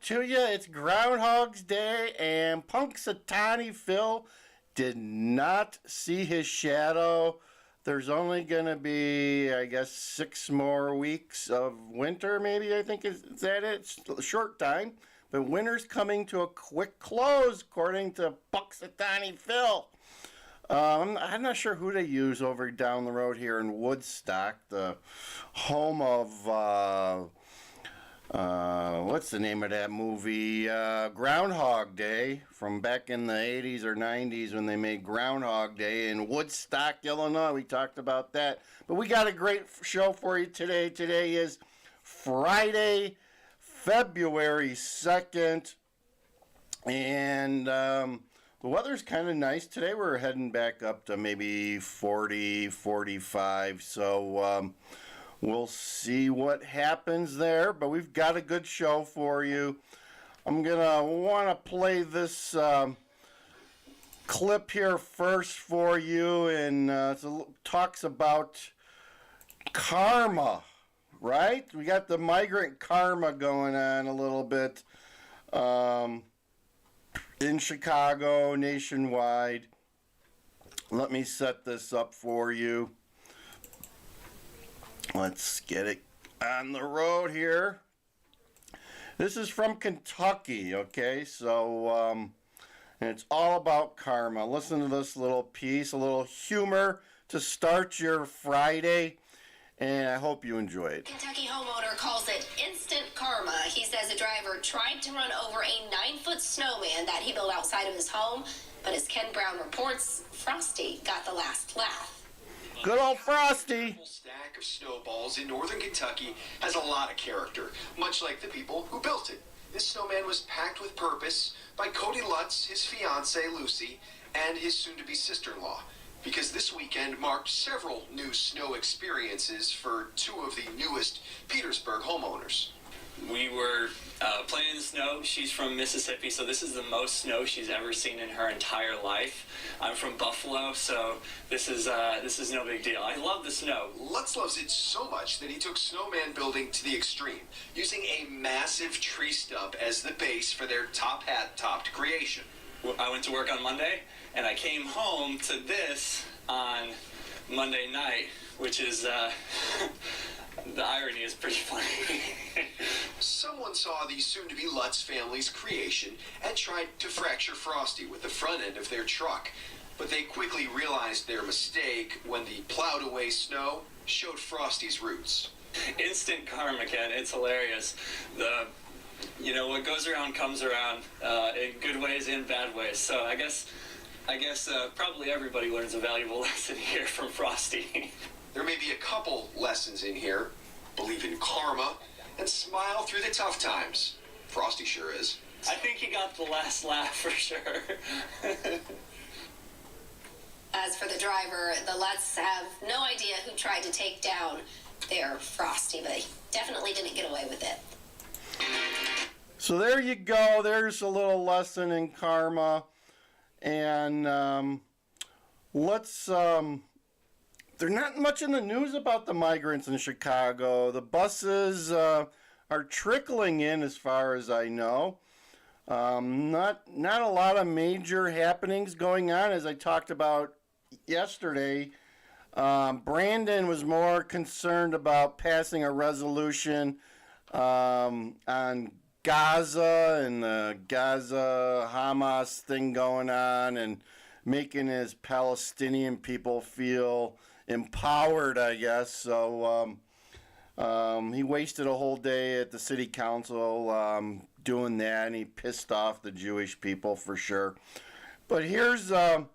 to you. It's Groundhog's Day, and Punxsutawney Phil did not see his shadow. There's only going to be, I guess, 6 more weeks of winter, maybe, I think. Is that it? It's a short time. But winter's coming to a quick close, according to Punxsutawney Phil. I'm not sure who they use over down the road here in Woodstock, the home of, what's the name of that movie? Groundhog Day, from back in the 80s or 90s when they made Groundhog Day in Woodstock, Illinois. We talked about that. But we got a great show for you today. Today is Friday, February 2nd, and the weather's kind of nice today. We're heading back up to maybe 40, 45, so we'll see what happens there, but we've got a good show for you. I'm going to want to play this clip here first for you, and it talks about karma. Right? We got the migrant karma going on a little bit in Chicago, nationwide. Let me set this up for you. Let's get it on the road here. This is from Kentucky, okay? So, and it's all about karma. Listen to this little piece, a little humor to start your Friday. And I hope you enjoy it. Kentucky homeowner calls it instant karma. He says a driver tried to run over a 9-foot snowman that he built outside of his home, but as Ken Brown reports, Frosty got the last laugh. Good old Frosty. The stack of snowballs in northern Kentucky has a lot of character, much like the people who built it. This snowman was packed with purpose by Cody Lutz, his fiancée Lucy, and his soon-to-be sister-in-law, because this weekend marked several new snow experiences for 2 of the newest Petersburg homeowners. We were playing in the snow. She's from Mississippi, so this is the most snow she's ever seen in her entire life. I'm from Buffalo, so this is no big deal. I love the snow. Lutz loves it so much that he took snowman building to the extreme, using a massive tree stump as the base for their top hat-topped creation. I went to work on Monday, and I came home to this on Monday night, which is, the irony is pretty funny. Someone saw the soon-to-be Lutz family's creation and tried to fracture Frosty with the front end of their truck, but they quickly realized their mistake when the plowed-away snow showed Frosty's roots. Instant karma, Ken. It's hilarious. What goes around comes around, in good ways and bad ways. So I guess probably everybody learns a valuable lesson here from Frosty. There may be a couple lessons in here. Believe in karma and smile through the tough times. Frosty sure is. I think he got the last laugh for sure. As for the driver, the Lutz have no idea who tried to take down their Frosty, but he definitely didn't get away with it. So there you go. There's a little lesson in karma. And there's not much in the news about the migrants in Chicago. The buses are trickling in as far as I know. Not a lot of major happenings going on, as I talked about yesterday. Brandon was more concerned about passing a resolution on Gaza and the Gaza-Hamas thing going on and making his Palestinian people feel empowered, I guess. So he wasted a whole day at the city council doing that, and he pissed off the Jewish people for sure. But here's a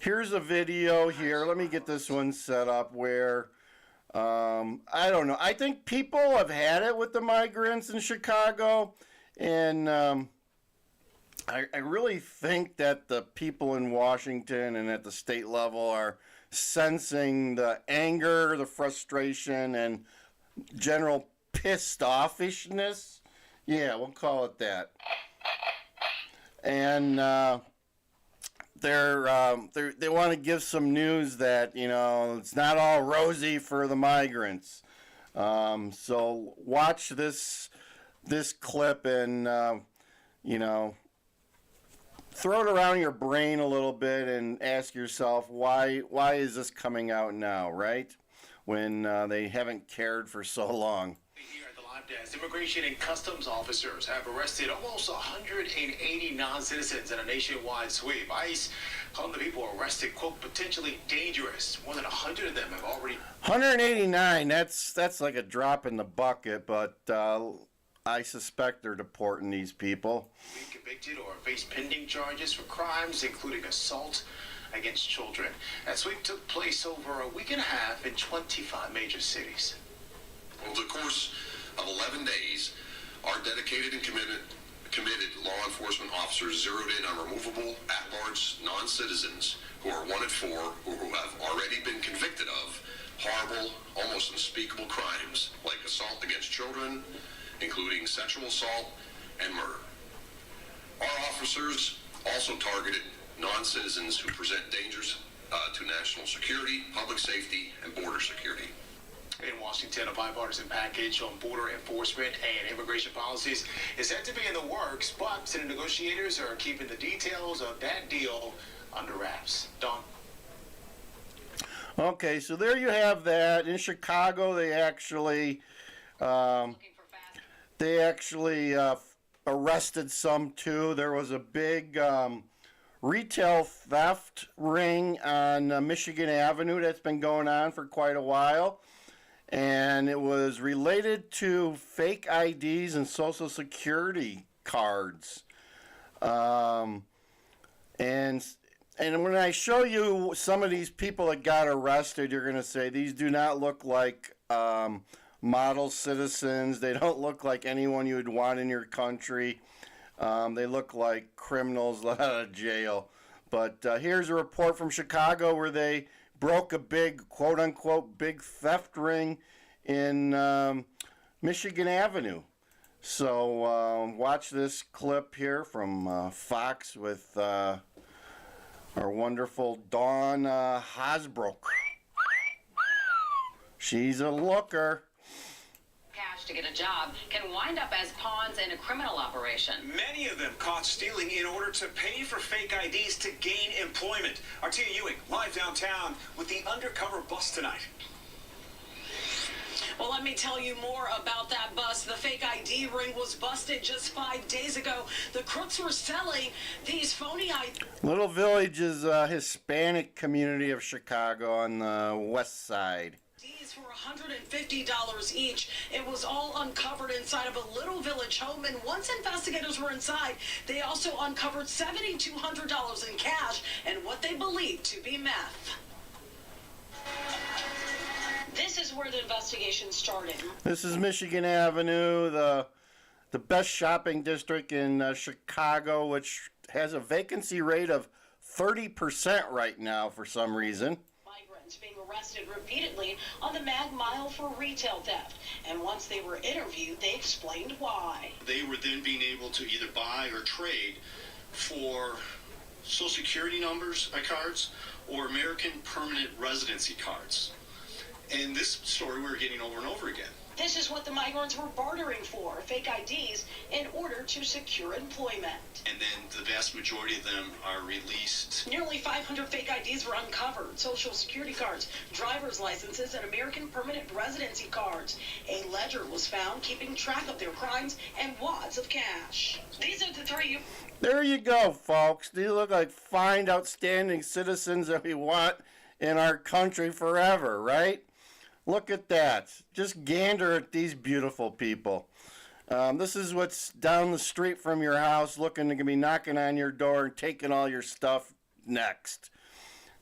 video here. Let me get this one set up where I don't know. I think people have had it with the migrants in Chicago, and I really think that the people in Washington and at the state level are sensing the anger, the frustration, and general pissed offishness. Yeah, we'll call it that. And they want to give some news that, it's not all rosy for the migrants. So watch this this clip and, you know, throw it around your brain a little bit and ask yourself, why is this coming out now, right? When they haven't cared for so long. Here at the live desk, immigration and customs officers have arrested almost 180 non-citizens in a nationwide sweep. ICE calling the people arrested, quote, potentially dangerous. More than 100 of them have already... 189, that's like a drop in the bucket, but I suspect they're deporting these people. ...been convicted or face pending charges for crimes including assault against children. That sweep took place over a week and a half in 25 major cities. Over the course of 11 days, our dedicated and committed law enforcement officers zeroed in on removable, at-large non-citizens who are wanted for or who have already been convicted of horrible, almost unspeakable crimes like assault against children, including sexual assault and murder. Our officers also targeted non-citizens who present dangers to national security, public safety, and border security. In Washington, a bipartisan package on border enforcement and immigration policies is said to be in the works, but Senate negotiators are keeping the details of that deal under wraps. Don? Okay, so there you have that. In Chicago, they actually arrested some too. There was a big retail theft ring on Michigan Avenue that's been going on for quite a while. And it was related to fake IDs and Social Security cards. And when I show you some of these people that got arrested, you're going to say, these do not look like model citizens. They don't look like anyone you would want in your country. They look like criminals let out of jail. But here's a report from Chicago where they broke a big, quote-unquote, big theft ring in Michigan Avenue. So watch this clip here from Fox with our wonderful Dawn Hasbrook. She's a looker. Cash to get a job can wind up as pawns in a criminal operation. Many of them caught stealing in order to pay for fake IDs to gain employment. Artia Ewing, live downtown with the undercover bust tonight. Well, let me tell you more about that bust. The fake ID ring was busted just 5 days ago. The crooks were selling these phony IDs. Little Village is a Hispanic community of Chicago on the west side. For $150 each. It was all uncovered inside of a Little Village home, and once investigators were inside, they also uncovered $7,200 in cash and what they believed to be meth. This is where the investigation started. This is Michigan Avenue, the best shopping district in Chicago, which has a vacancy rate of 30% right now for some reason. Migrants being arrested repeatedly on the Mag Mile for retail theft, and once they were interviewed, they explained why. They were then being able to either buy or trade for Social Security numbers, cards, or American Permanent Residency cards. And this story we're getting over and over again. This is what the migrants were bartering for, fake IDs, in order to secure employment. And then the vast majority of them are released. Nearly 500 fake IDs were uncovered, Social Security cards, driver's licenses, and American Permanent Residency cards. A ledger was found keeping track of their crimes and wads of cash. These are the three. There you go, folks. These look like fine, outstanding citizens that we want in our country forever, right? Look at that. Just gander at these beautiful people. This is what's down the street from your house looking to be knocking on your door and taking all your stuff next.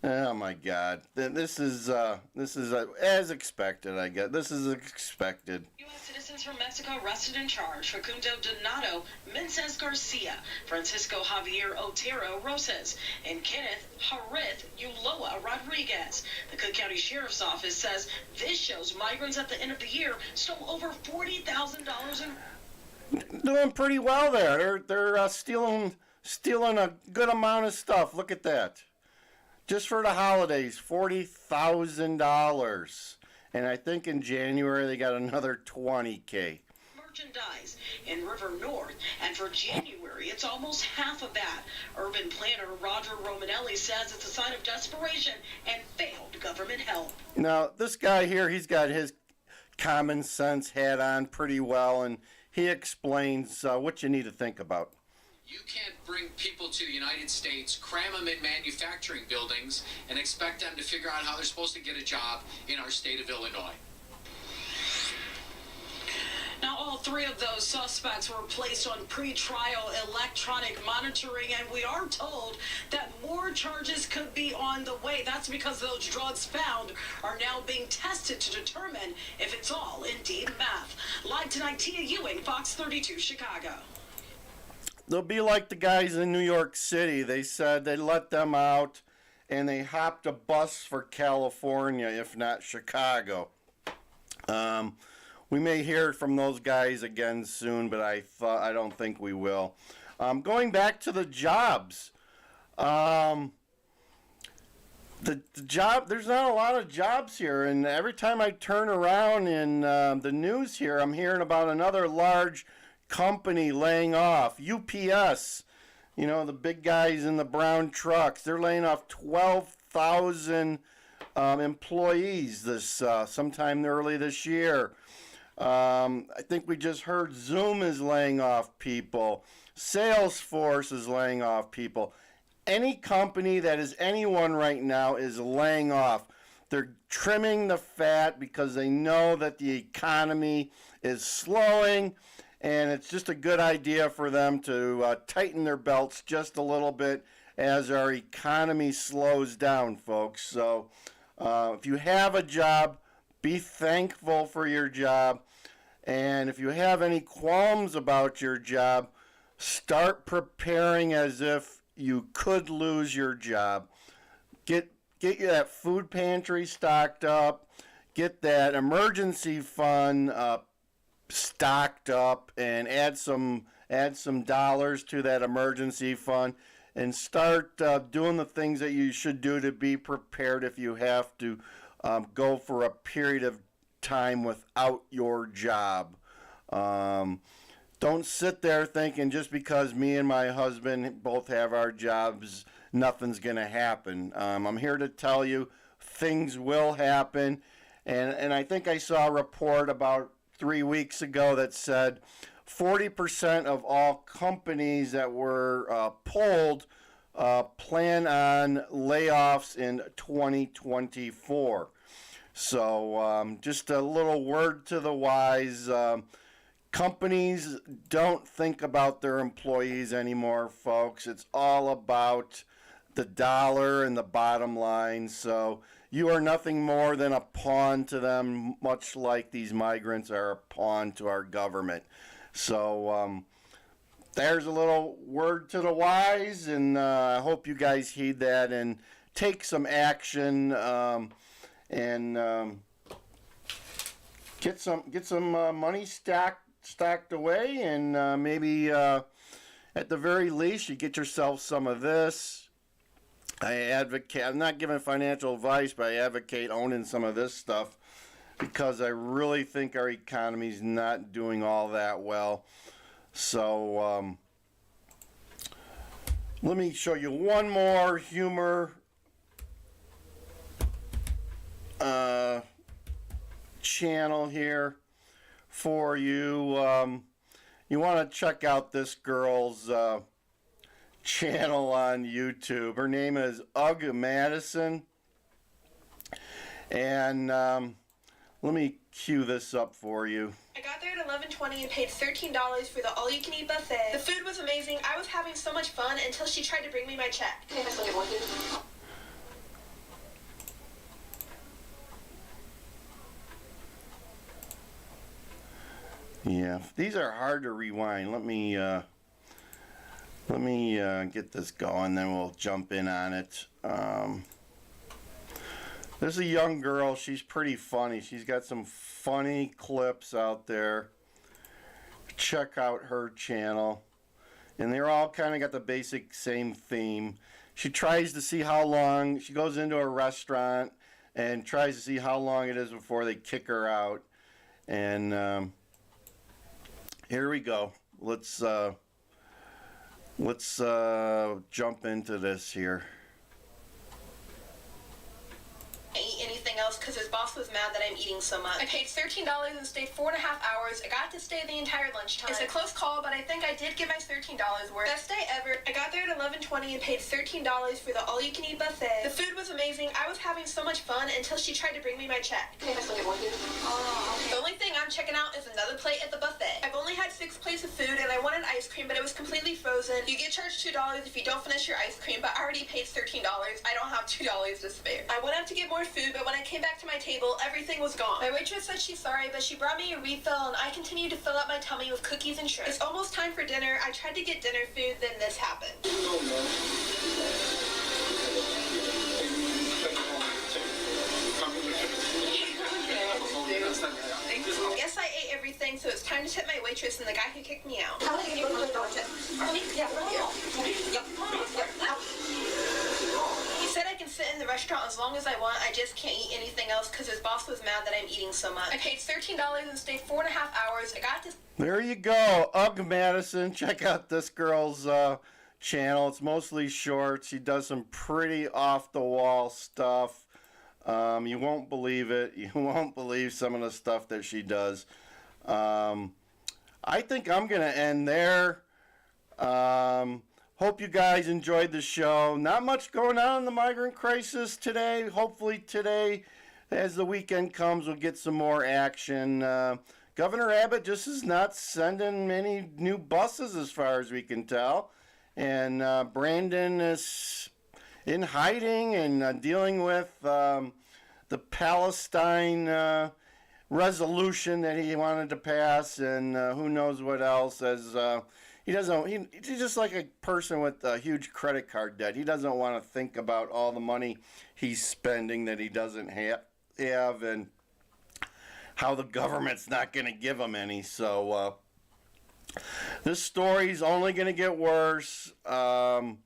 Oh my God. This is as expected, I guess. This is expected. U.S. citizens from Mexico arrested and charged: Facundo Donato Mences Garcia, Francisco Javier Otero Rosas, and Kenneth Harith Uloa Rodriguez. The Cook County Sheriff's Office says this shows migrants at the end of the year stole over $40,000 in... Doing pretty well there. They're stealing a good amount of stuff. Look at that. Just for the holidays, $40,000. And I think in January they got another $20,000. merchandise in River North, and for January, it's almost half of that. Urban planner Roger Romanelli says it's a sign of desperation and failed government help. Now, this guy here, he's got his common sense hat on pretty well, and he explains what you need to think about. You can't bring people to the United States, cram them in manufacturing buildings, and expect them to figure out how they're supposed to get a job in our state of Illinois. Now, all three of those suspects were placed on pre-trial electronic monitoring, and we are told that more charges could be on the way. That's because those drugs found are now being tested to determine if it's all indeed meth. Live tonight, Tia Ewing, Fox 32, Chicago. They'll be like the guys in New York City. They said they let them out, and they hopped a bus for California, if not Chicago. We may hear from those guys again soon, but I don't think we will. Going back to the jobs, the job, there's not a lot of jobs here, and every time I turn around in the news here, I'm hearing about another large company laying off. UPS, you know, the big guys in the brown trucks, they're laying off 12,000 employees this sometime early this year. I think we just heard Zoom is laying off people. Salesforce is laying off people. Any company that is anyone right now is laying off. They're trimming the fat because they know that the economy is slowing, and it's just a good idea for them to tighten their belts just a little bit as our economy slows down, folks. So if you have a job, be thankful for your job. And if you have any qualms about your job, start preparing as if you could lose your job. Get that food pantry stocked up. Get that emergency fund stocked up, and add some dollars to that emergency fund, and start doing the things that you should do to be prepared if you have to go for a period of time without your job. Don't sit there thinking just because me and my husband both have our jobs, nothing's going to happen. I'm here to tell you things will happen. And I think I saw a report about 3 weeks ago that said 40% of all companies that were polled plan on layoffs in 2024. So just a little word to the wise. Companies don't think about their employees anymore, folks. It's all about the dollar and the bottom line. So you are nothing more than a pawn to them, much like these migrants are a pawn to our government. So there's a little word to the wise, and I hope you guys heed that and take some action. And get some money stacked away, and maybe at the very least you get yourself some of this. I'm not giving financial advice, but I advocate owning some of this stuff because I really think our economy's not doing all that well. So let me show you one more humor channel here for you. You want to check out this girl's channel on YouTube. Her name is Ugg Madison, and let me cue this up for you. I got there at 11:20 and paid $13 for the all-you-can-eat buffet. The food was amazing. I was having so much fun until she tried to bring me my check. Yeah, these are hard to rewind. Let me get this going, then we'll jump in on it. There's a young girl. She's pretty funny. She's got some funny clips out there. Check out her channel. And they're all kind of got the basic same theme. She tries to see how long, she goes into a restaurant and tries to see how long it is before they kick her out. And Here we go. Let's jump into this here. Eat anything else because his boss was mad that I'm eating so much. I paid $13 and stayed 4.5 hours. I got to stay the entire lunchtime. It's a close call, but I think I did get my $13 worth. Best day ever. I got there at 11:20 and paid $13 for the all-you-can-eat buffet. The food was amazing. I was having so much fun until she tried to bring me my check. The only thing I'm checking out is another plate at the buffet. I've only had 6 plates of food and I wanted ice cream, but it was completely frozen. You get charged $2 if you don't finish your ice cream, but I already paid $13. I don't have $2 to spare. I went up to get more food, but when I came back to my table, everything was gone. My waitress said she's sorry, but she brought me a refill and I continued to fill up my tummy with cookies and shrimp. It's almost time for dinner. I tried to get dinner food, then this happened. I guess I ate everything, so it's time to tip my waitress and the guy who kicked me out. He said I can sit in the restaurant as long as I want. I just can't eat anything else because his boss was mad that I'm eating so much. I paid $13 and stayed 4.5 hours. I got to... There you go. Ugg Madison. Check out this girl's channel. It's mostly short. She does some pretty off-the-wall stuff. You won't believe it. You won't believe some of the stuff that she does. I think I'm going to end there. Hope you guys enjoyed the show. Not much going on in the migrant crisis today. Hopefully today, as the weekend comes, we'll get some more action. Governor Abbott just is not sending any new buses as far as we can tell. And Brandon is in hiding and dealing with the Palestine resolution that he wanted to pass, and who knows what else. As he's just like a person with a huge credit card debt. He doesn't want to think about all the money he's spending that he doesn't have, and how the government's not going to give him any. So this story's only going to get worse. I'm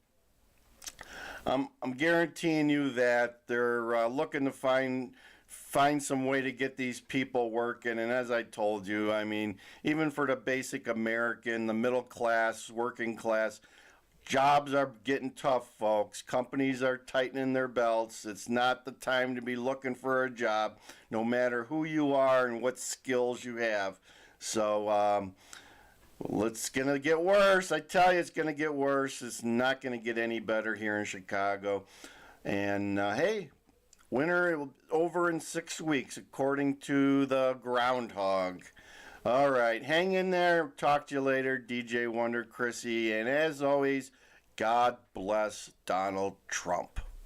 guaranteeing you that they're looking to find some way to get these people working. And as I told you, I mean, even for the basic American, the middle class, working class, jobs are getting tough, folks. Companies are tightening their belts. It's not the time to be looking for a job, no matter who you are and what skills you have. So, well, it's going to get worse. I tell you, it's going to get worse. It's not going to get any better here in Chicago. And, hey, winter over in 6 weeks, according to the groundhog. All right, hang in there. Talk to you later. DJ Wonder Chrissy. And as always, God bless Donald Trump.